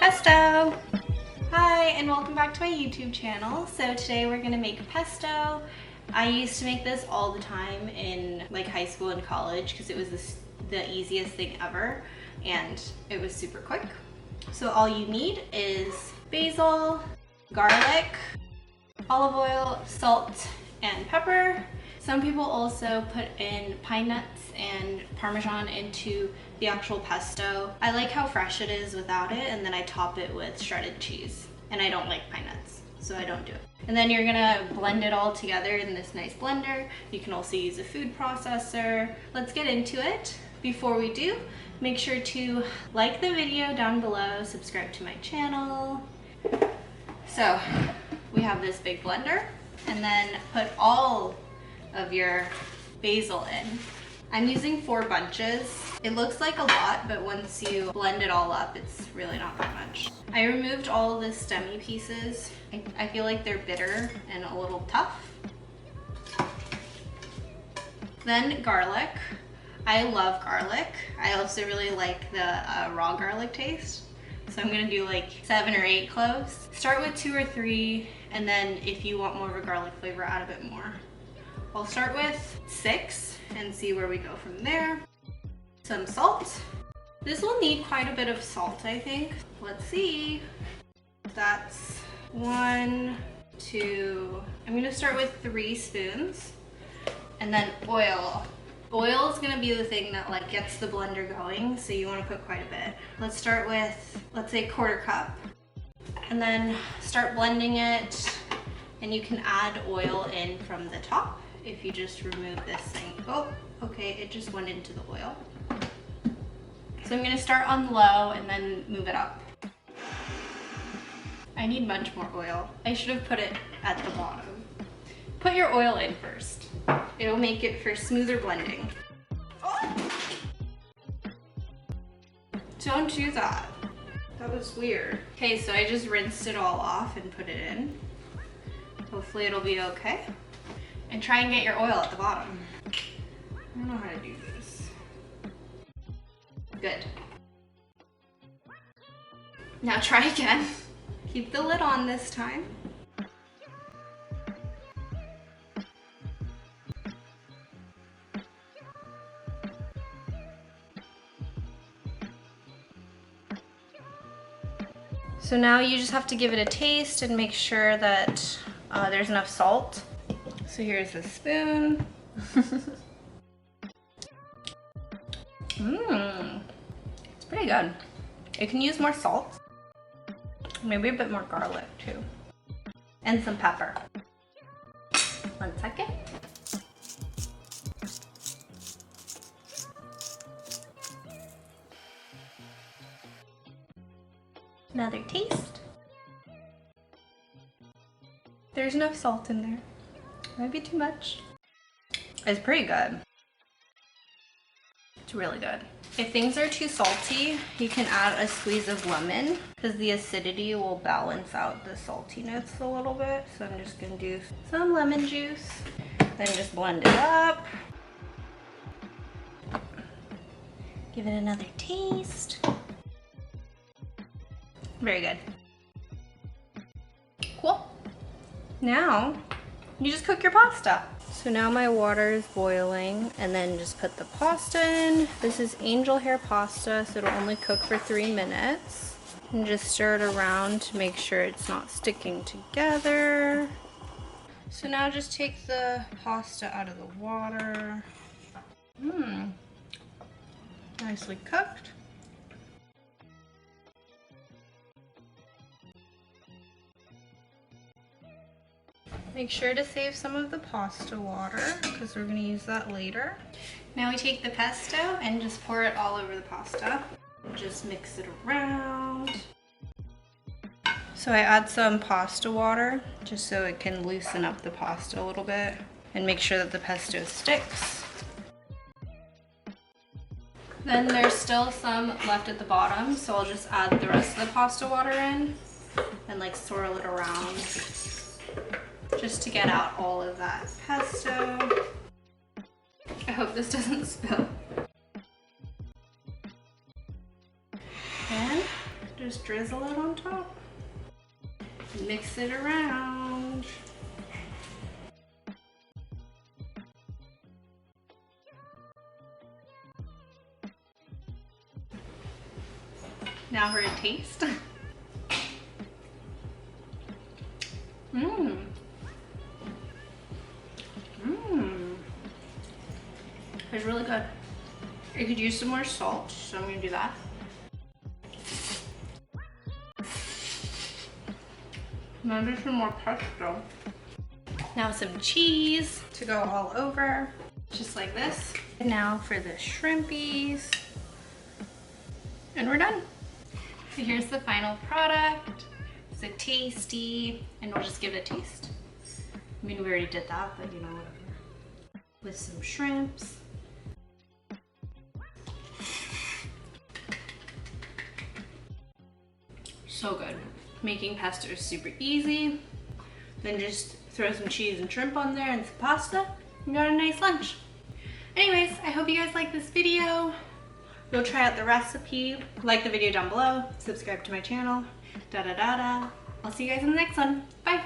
Pesto! Hi and welcome back to my YouTube channel. So today we're gonna make pesto. I used to make this all the time in like high school and college because it was the easiest thing ever and it was super quick. So all you need is basil, garlic, olive oil, salt, and pepper. Some people also put in pine nuts and Parmesan into the actual pesto. I like how fresh it is without it, and then I top it with shredded cheese. And I don't like pine nuts, so I don't do it. And then you're gonna blend it all together in this nice blender. You can also use a food processor. Let's get into it. Before we do, make sure to like the video down below, subscribe to my channel. So we have this big blender, and then put all of your basil in. I'm using 4 bunches. It looks like a lot, but once you blend it all up, it's really not that much. I removed all of the stemmy pieces. I feel like they're bitter and a little tough. Then garlic. I love garlic. I also really like the raw garlic taste. So I'm gonna do like 7 or 8 cloves. Start with 2 or 3, and then if you want more of a garlic flavor, add a bit more. I'll start with 6 and see where we go from there. Some salt. This will need quite a bit of salt, I think. Let's see. That's 1, 2. I'm gonna start with 3 spoons. And then oil. Oil is gonna be the thing that like gets the blender going, so you wanna put quite a bit. Let's start with, let's say 1/4 cup. And then start blending it, and you can add oil in from the top if you just remove this thing. Oh, okay, it just went into the oil. So I'm gonna start on low and then move it up. I need much more oil. I should have put it at the bottom. Put your oil in first. It'll make it for smoother blending. Oh! Don't do that. That was weird. Okay, so I just rinsed it all off and put it in. Hopefully it'll be okay. And try and get your oil at the bottom. I don't know how to do this. Good. Now try again. Keep the lid on this time. So now you just have to give it a taste and make sure that there's enough salt. So here's the spoon. It's pretty good. You can use more salt. Maybe a bit more garlic too. And some pepper. 1 second. Another taste. There's enough salt in there. Might be too much. It's pretty good. It's really good. If things are too salty, you can add a squeeze of lemon because the acidity will balance out the saltiness a little bit. So I'm just gonna do some lemon juice, then just blend it up. Give it another taste. Very good. Cool. Now, you just cook your pasta. So now my water is boiling, and then just put the pasta in. This is angel hair pasta, so it'll only cook for 3 minutes. And just stir it around to make sure it's not sticking together. So now just take the pasta out of the water. Nicely cooked. Make sure to save some of the pasta water because we're going to use that later. Now we take the pesto and just pour it all over the pasta. Just mix it around. So I add some pasta water just so it can loosen up the pasta a little bit and make sure that the pesto sticks. Then there's still some left at the bottom, so I'll just add the rest of the pasta water in and like swirl it around, just to get out all of that pesto. I hope this doesn't spill. And Just drizzle it on top. Mix it around. Now for a taste. Mmm. Mmm. It's really good. I could use some more salt, so I'm gonna do that. Maybe some more pesto. Now some cheese to go all over, just like this. And now for the shrimpies. And we're done. So here's the final product. It's a tasty, and we'll just give it a taste. I mean, we already did that, but you know, whatever. With some shrimps. So good. Making pesto is super easy. Then just throw some cheese and shrimp on there and some pasta. You got a nice lunch. Anyways, I hope you guys like this video. Go try out the recipe. Like the video down below. Subscribe to my channel. Da da da da. I'll see you guys in the next one. Bye.